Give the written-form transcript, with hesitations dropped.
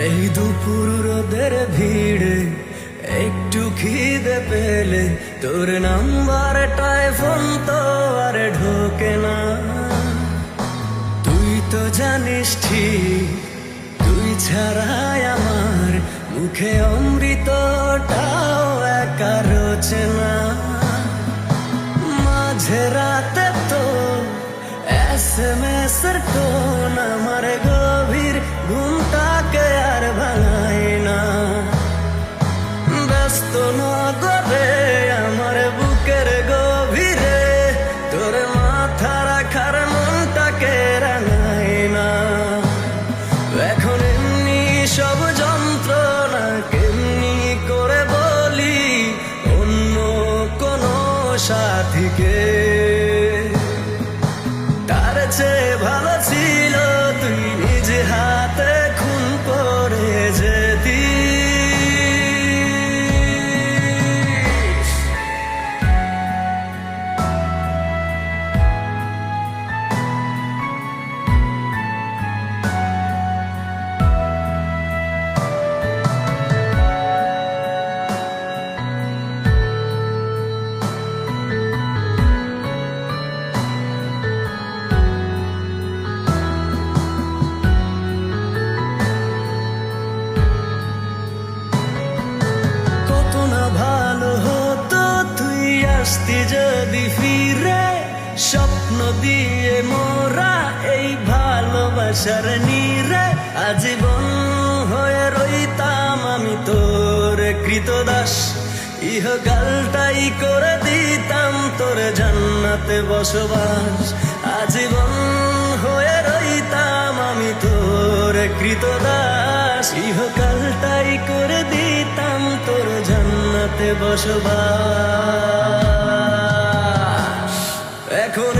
এই দুপুর রোদের ভিড়ে একটু খিদে পেলে তোর নাম্বারটায় ফোন তো আর ঢোকে না। তুই তো জানিস ঠিক, তুই ছাড়াই আমার মুখে অমৃতটাও একা রোচে না। মাঝে রাতে তো SMS এর টোন আমার গভীর ঘুমটাকে আর ভাঙায় না। ব্যস্ত নগরে আমার বুকের গভীরে তোর মাথা রাখার মনটাকে রাঙায় না। এখন এমনি সব যন্ত্রণা কেমনি করে বলি অন্য কোনো সাথীকে। তার চেয়ে ভালো ছিল তুই নিজে হাতে খুন করে যেতি। আসতি যদি ফিরে স্বপ্ন দিয়ে মোরা এই ভালোবাসার নীরে আজীবন হয়ে রইতাম আমি তোর কৃতদাস। ইহকালটাই করে দিতাম তোর জান্নাতে বসবাস। আজীবন হয়ে রইতাম আমি তোর কৃতদাস। ইহকালটাই করে দিতাম তোর জান্নাতে বসবাস। এখন